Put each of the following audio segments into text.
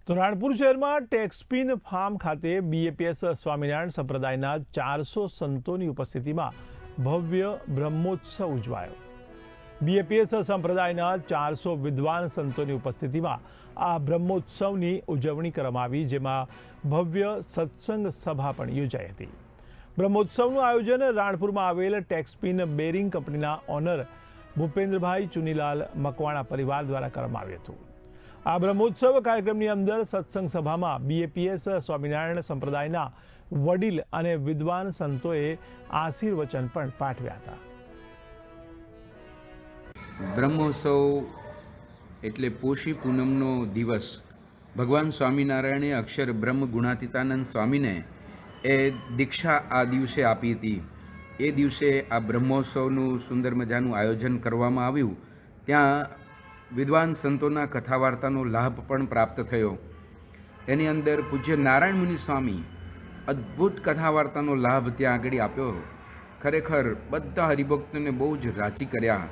તો રાણપુર શહેરમાં ટેક્સપિન ફાર્મ ખાતે બીએપીએસ સ્વામિનારાયણ સંપ્રદાયના 400 સંતોની ઉપસ્થિતિમાં ભવ્ય બ્રહ્મોત્સવ ઉજવાયો। બીએપીએસ સંપ્રદાયના 400 વિદ્વાન સંતોની ઉપસ્થિતિમાં આ બ્રહ્મોત્સવની ઉજવણી કરવામાં આવી, જેમાં ભવ્ય સત્સંગ સભા પણ યોજાઈ હતી। બ્રહ્મોત્સવનું આયોજન રાણપુરમાં આવેલ ટેક્સપિન બેરિંગ કંપનીના ઓનર ભૂપેન્દ્રભાઈ ચુનીલાલ મકવાણા પરિવાર દ્વારા કરવામાં આવ્યું હતું। આ બ્રહ્મોત્સવ કાર્યક્રમની અંદર સત્સંગ સભામાં બીએપીએસ સ્વામિનારાયણ સંપ્રદાયના વડીલ અને વિદ્વાન સંતોએ આશીર્વચન પણ પાઠવ્યા હતા। બ્રહ્મોત્સવ એટલે પોષી પૂનમનો દિવસ। ભગવાન સ્વામિનારાયણે અક્ષર બ્રહ્મ ગુણાતીતાનંદ સ્વામીને એ દીક્ષા આ દિવસે આપી હતી। એ દિવસે આ બ્રહ્મોત્સવનું સુંદર મજાનું આયોજન કરવામાં આવ્યું। ત્યાં વિદ્વાન સંતોના કથા વાર્તાનો લાભ પણ પ્રાપ્ત થયો। એની અંદર પૂજ્ય નારાયણ મુનિ સ્વામી અદ્ભુત કથા વાર્તાનો લાભ ત્યાં આગળ આપ્યો। ખરેખર બધા હરિભક્તોને બહુ જ રાજી કર્યા।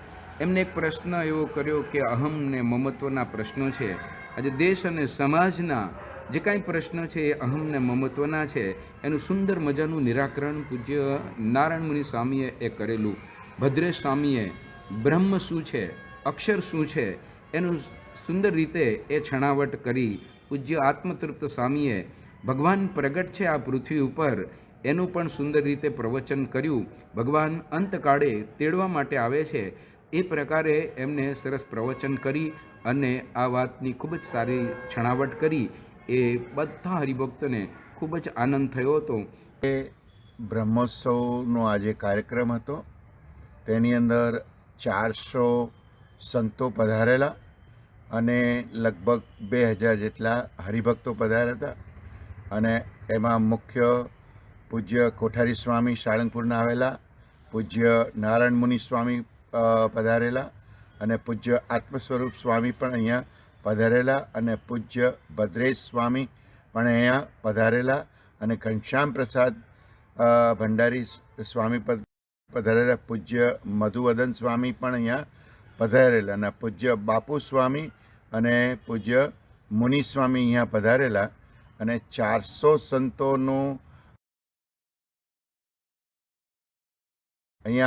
એમને એક પ્રશ્ન એવો કર્યો કે અહમ ને મમત્વના પ્રશ્નો છે। આજે દેશ અને સમાજના જે કાંઈ પ્રશ્નો છે એ અહમ ને મમત્વના છે, એનું સુંદર મજાનું નિરાકરણ પૂજ્ય નારાયણ મુનિ સ્વામીએ એ કરેલું। ભદ્રેશ સ્વામીએ બ્રહ્મ શું છે, અક્ષર શું છે, એનું સુંદર રીતે એ છણાવટ કરી। પૂજ્ય આત્મતૃપ્ત સ્વામીએ ભગવાન પ્રગટ છે આ પૃથ્વી ઉપર એનું પણ સુંદર રીતે પ્રવચન કર્યું। ભગવાન અંતકાળે તેડવા માટે આવે છે એ પ્રકારે એમને સરસ પ્રવચન કરી અને આ વાતની ખૂબ જ સારી છણાવટ કરી। એ બધા હરિભક્તોને ખૂબ જ આનંદ થયો હતો। એ બ્રહ્મોત્સવનો આજે કાર્યક્રમ હતો, તેની અંદર 400 સંતો પધારેલા અને લગભગ 2000 જેટલા હરિભક્તો પધાર્યા હતા। અને એમાં મુખ્ય પૂજ્ય કોઠારી સ્વામી સાળંગપુરના આવેલા, પૂજ્ય નારાયણ મુનિ સ્વામી પધારેલા અને પૂજ્ય આત્મસ્વરૂપ સ્વામી પણ અહીંયા પધારેલા અને પૂજ્ય ભદ્રેશ સ્વામી પણ અહીંયા પધારેલા અને ઘનશ્યામ પ્રસાદ ભંડારી સ્વામી પધારેલા, પૂજ્ય મધુવદન સ્વામી પણ અહીંયા પધારેલા અને પૂજ્ય બાપુ સ્વામી અને પૂજ્ય મુનિ સ્વામી અહીંયા પધારેલા અને 400 સંતોનું